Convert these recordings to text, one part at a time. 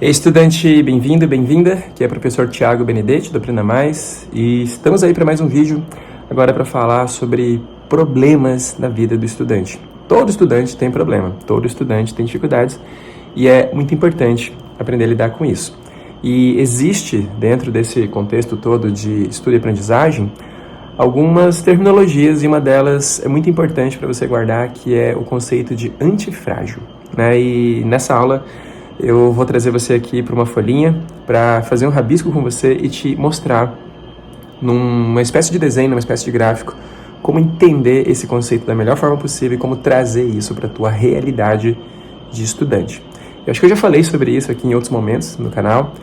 Ei, estudante, bem-vindo, bem-vinda. Aqui é o professor Thiago Benedetti, do Aprenda Mais, e estamos aí para mais um vídeo, agora para falar sobre problemas na vida do estudante. Todo estudante tem problema, todo estudante tem dificuldades, e é muito importante aprender a lidar com isso. E existe, dentro desse contexto todo de estudo e aprendizagem, algumas terminologias, e uma delas é muito importante para você guardar, que é o conceito de antifrágil, né? E nessa aula eu vou trazer você aqui para uma folhinha para fazer um rabisco com você e te mostrar numa espécie de desenho, numa espécie de gráfico, como entender esse conceito da melhor forma possível e como trazer isso para a tua realidade de estudante. Eu acho que eu já falei sobre isso aqui em outros momentos no canal,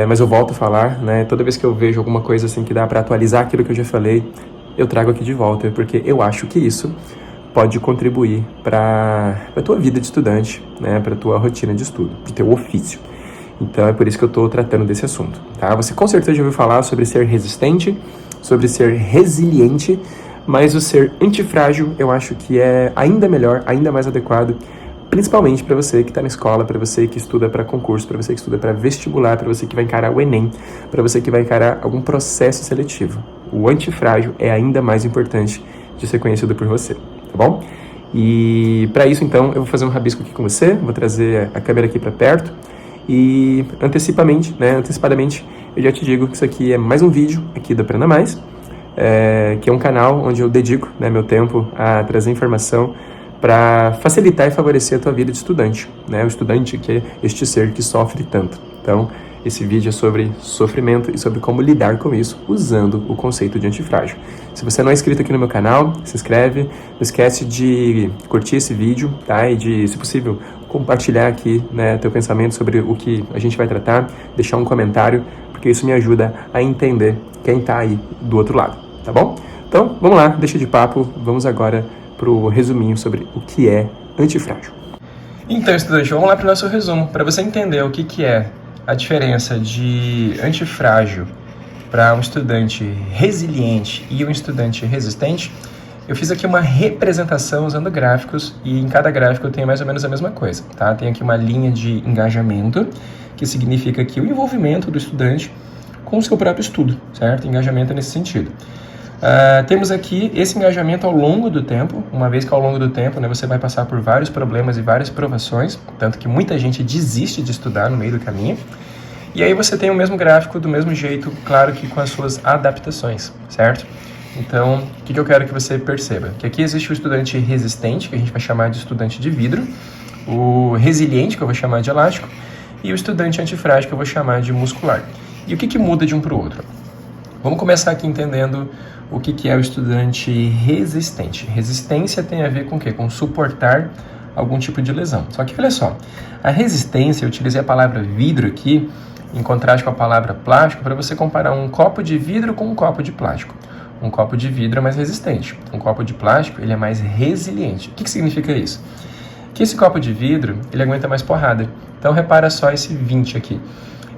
mas eu volto a falar, né? Toda vez que eu vejo alguma coisa assim que dá para atualizar aquilo que eu já falei, eu trago aqui de volta, porque eu acho que isso pode contribuir para a tua vida de estudante, né, para a tua rotina de estudo, para o teu ofício. Então é por isso que eu estou tratando desse assunto, tá? Você com certeza já ouviu falar sobre ser resistente, sobre ser resiliente, mas o ser antifrágil eu acho que é ainda melhor, ainda mais adequado, principalmente para você que está na escola, para você que estuda para concurso, para você que estuda para vestibular, para você que vai encarar o Enem, para você que vai encarar algum processo seletivo. O antifrágil é ainda mais importante de ser conhecido por você. Tá bom? E para isso, então, eu vou fazer um rabisco aqui com você, vou trazer a câmera aqui para perto e antecipadamente, eu já te digo que isso aqui é mais um vídeo aqui do Aprenda Mais, que é um canal onde eu dedico, né, meu tempo a trazer informação para facilitar e favorecer a tua vida de estudante, né? O estudante que é este ser que sofre tanto. Então, esse vídeo é sobre sofrimento e sobre como lidar com isso usando o conceito de antifrágil. Se você não é inscrito aqui no meu canal, se inscreve. Não esquece de curtir esse vídeo, tá? E de, se possível, compartilhar aqui, né, teu pensamento sobre o que a gente vai tratar, deixar um comentário, porque isso me ajuda a entender quem tá aí do outro lado, tá bom? Então, vamos lá, deixa de papo, vamos agora pro resuminho sobre o que é antifrágil. Então, estudante, vamos lá para o nosso resumo, para você entender o que é a diferença de antifrágil para um estudante resiliente e um estudante resistente. Eu fiz aqui uma representação usando gráficos e em cada gráfico eu tenho mais ou menos a mesma coisa, tá? Tem aqui uma linha de engajamento, que significa que o envolvimento do estudante com o seu próprio estudo, certo? Engajamento nesse sentido. Temos aqui esse engajamento ao longo do tempo, uma vez que ao longo do tempo, né, você vai passar por vários problemas e várias provações, tanto que muita gente desiste de estudar no meio do caminho. E aí você tem o mesmo gráfico do mesmo jeito, claro que com as suas adaptações, certo? Então, o que eu quero que você perceba? Que aqui existe o estudante resistente, que a gente vai chamar de estudante de vidro, o resiliente, que eu vou chamar de elástico, e o estudante antifrágil, que eu vou chamar de muscular. E o que muda de um para o outro? Vamos começar aqui entendendo o que é o estudante resistente. Resistência tem a ver com o quê? Com suportar algum tipo de lesão. Só que olha só, a resistência, eu utilizei a palavra vidro aqui, em contraste com a palavra plástico, para você comparar um copo de vidro com um copo de plástico. Um copo de vidro é mais resistente, um copo de plástico ele é mais resiliente. O que significa isso? Que esse copo de vidro ele aguenta mais porrada. Então repara só esse 20 aqui.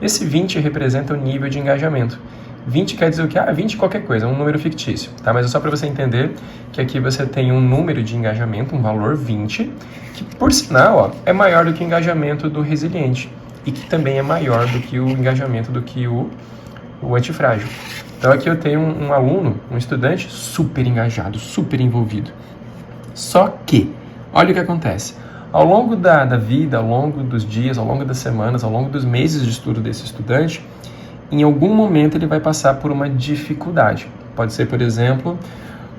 Esse 20 representa o nível de engajamento. 20 quer dizer o quê? 20 qualquer coisa, é um número fictício, tá? Mas é só para você entender que aqui você tem um número de engajamento, um valor 20, que por sinal, é maior do que o engajamento do resiliente e que também é maior do que o engajamento do que o antifrágil. Então aqui eu tenho um aluno, um estudante super engajado, super envolvido. Só que, olha o que acontece. Ao longo da vida, ao longo dos dias, ao longo das semanas, ao longo dos meses de estudo desse estudante, em algum momento ele vai passar por uma dificuldade. Pode ser, por exemplo,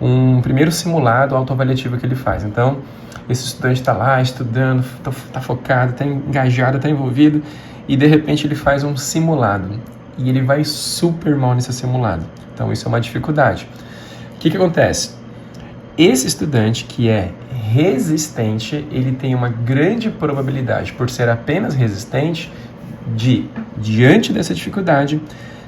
um primeiro simulado autoavaliativo que ele faz. Então, esse estudante está lá estudando, está focado, está engajado, está envolvido, e de repente ele faz um simulado. E ele vai super mal nesse simulado. Então, isso é uma dificuldade. O que acontece? Esse estudante que é resistente, ele tem uma grande probabilidade, por ser apenas resistente, de, diante dessa dificuldade,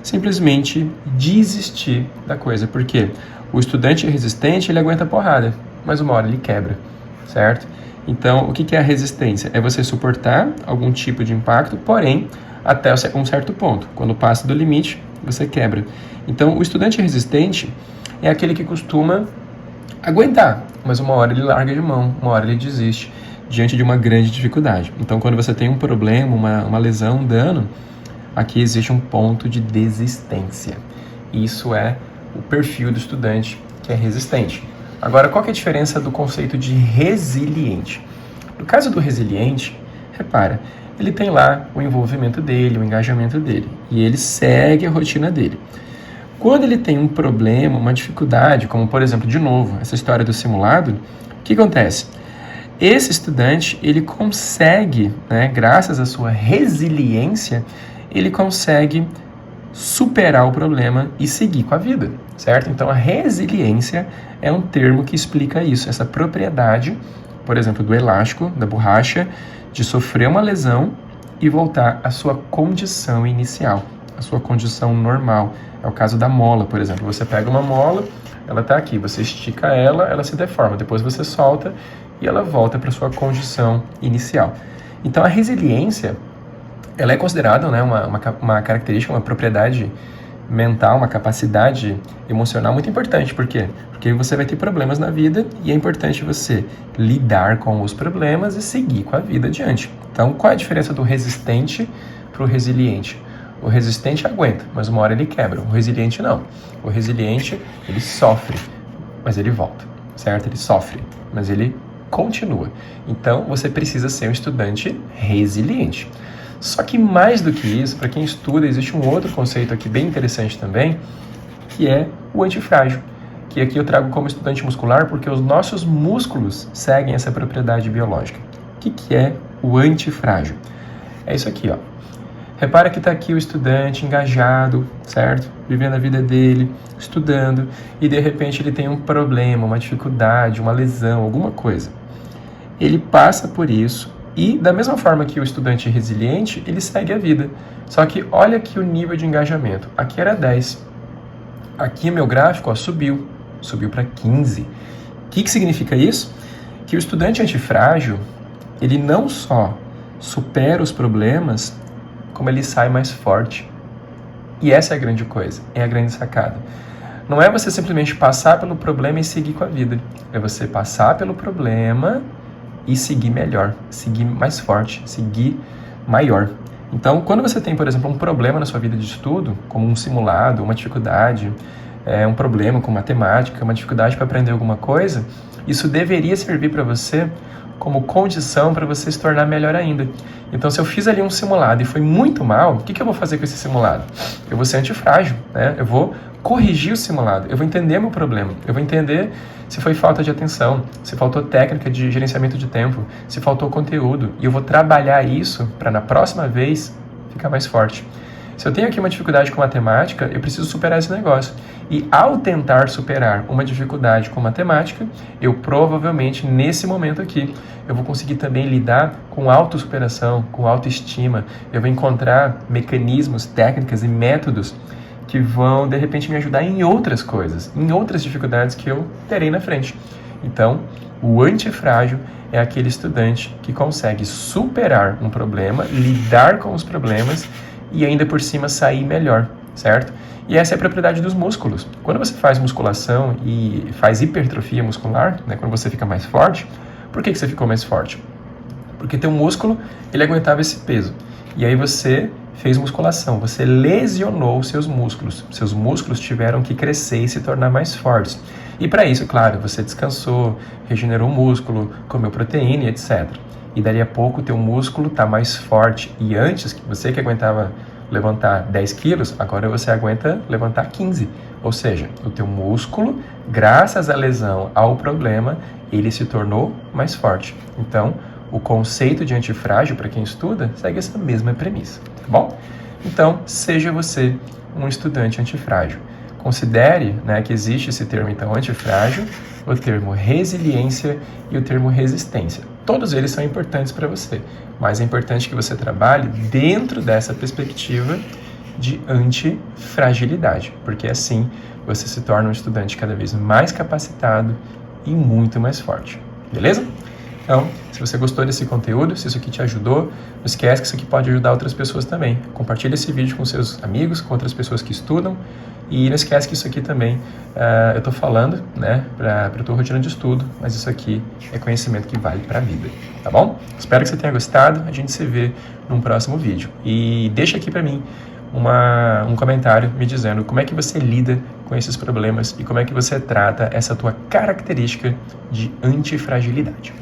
simplesmente desistir da coisa. Porque o estudante resistente, ele aguenta porrada, mas uma hora ele quebra, certo? Então, o que é a resistência? É você suportar algum tipo de impacto, porém, até um certo ponto. Quando passa do limite, você quebra. Então, o estudante resistente é aquele que costuma aguentar, mas uma hora ele larga de mão, uma hora ele desiste. diante de uma grande dificuldade. Então, quando você tem um problema, uma lesão, um dano, aqui existe um ponto de desistência. Isso é o perfil do estudante que é resistente. Agora, qual que é a diferença do conceito de resiliente? No caso do resiliente, repara, ele tem lá o envolvimento dele, o engajamento dele, e ele segue a rotina dele. Quando ele tem um problema, uma dificuldade, como por exemplo, de novo, essa história do simulado, o que acontece? Esse estudante, ele consegue, graças à sua resiliência, ele consegue superar o problema e seguir com a vida, certo? Então, a resiliência é um termo que explica isso, essa propriedade, por exemplo, do elástico, da borracha, de sofrer uma lesão e voltar à sua condição inicial, à sua condição normal. É o caso da mola, por exemplo. Você pega uma mola, ela está aqui, você estica ela, ela se deforma, depois você solta e ela volta para a sua condição inicial. Então, a resiliência, ela é considerada uma característica, uma propriedade mental, uma capacidade emocional muito importante. Por quê? Porque você vai ter problemas na vida e é importante você lidar com os problemas e seguir com a vida adiante. Então, qual é a diferença do resistente para o resiliente? O resistente aguenta, mas uma hora ele quebra. O resiliente não. O resiliente, ele sofre, mas ele volta, certo? Ele sofre, mas ele continua. Então, você precisa ser um estudante resiliente. Só que mais do que isso, para quem estuda, existe um outro conceito aqui bem interessante também, que é o antifrágil, que aqui eu trago como estudante muscular porque os nossos músculos seguem essa propriedade biológica. O que é o antifrágil? É isso aqui, ó. Repara que está aqui o estudante engajado, certo? Vivendo a vida dele, estudando, e de repente ele tem um problema, uma dificuldade, uma lesão, alguma coisa. Ele passa por isso e, da mesma forma que o estudante resiliente, ele segue a vida. Só que olha aqui o nível de engajamento. Aqui era 10. Aqui meu gráfico subiu para 15. O que significa isso? Que o estudante antifrágil, ele não só supera os problemas, como ele sai mais forte. E essa é a grande coisa, é a grande sacada. Não é você simplesmente passar pelo problema e seguir com a vida. É você passar pelo problema e seguir melhor, seguir mais forte, seguir maior. Então, quando você tem, por exemplo, um problema na sua vida de estudo, como um simulado, uma dificuldade, um problema com matemática, uma dificuldade para aprender alguma coisa, isso deveria servir para você como condição para você se tornar melhor ainda. Então, se eu fiz ali um simulado e foi muito mal, o que eu vou fazer com esse simulado? Eu vou ser antifrágil, Eu vou corrigir o simulado, eu vou entender meu problema, eu vou entender se foi falta de atenção, se faltou técnica de gerenciamento de tempo, se faltou conteúdo, e eu vou trabalhar isso para na próxima vez ficar mais forte. Se eu tenho aqui uma dificuldade com matemática, eu preciso superar esse negócio. E ao tentar superar uma dificuldade com matemática, eu provavelmente, nesse momento aqui, eu vou conseguir também lidar com autossuperação, com autoestima. Eu vou encontrar mecanismos, técnicas e métodos que vão, de repente, me ajudar em outras coisas, em outras dificuldades que eu terei na frente. Então, o antifrágil é aquele estudante que consegue superar um problema, lidar com os problemas e ainda por cima sair melhor, certo? E essa é a propriedade dos músculos. Quando você faz musculação e faz hipertrofia muscular, quando você fica mais forte, por que você ficou mais forte? Porque teu músculo, ele aguentava esse peso. E aí você fez musculação, você lesionou seus músculos. Seus músculos tiveram que crescer e se tornar mais fortes. E para isso, claro, você descansou, regenerou o músculo, comeu proteína e etc. E dali a pouco o teu músculo está mais forte. E antes, você que aguentava levantar 10 quilos, agora você aguenta levantar 15. Ou seja, o teu músculo, graças à lesão, ao problema, ele se tornou mais forte. Então, o conceito de antifrágil, para quem estuda, segue essa mesma premissa, tá bom? Então, seja você um estudante antifrágil. Considere que existe esse termo, então, antifrágil, o termo resiliência e o termo resistência. Todos eles são importantes para você, mas é importante que você trabalhe dentro dessa perspectiva de antifragilidade, porque assim você se torna um estudante cada vez mais capacitado e muito mais forte. Beleza? Então, se você gostou desse conteúdo, se isso aqui te ajudou, não esquece que isso aqui pode ajudar outras pessoas também. Compartilhe esse vídeo com seus amigos, com outras pessoas que estudam E não esquece que isso aqui também eu estou falando, né, para a tua rotina de estudo, mas isso aqui é conhecimento que vale para a vida, tá bom? Espero que você tenha gostado, a gente se vê num próximo vídeo. E deixa aqui para mim um comentário me dizendo como é que você lida com esses problemas e como é que você trata essa tua característica de antifragilidade.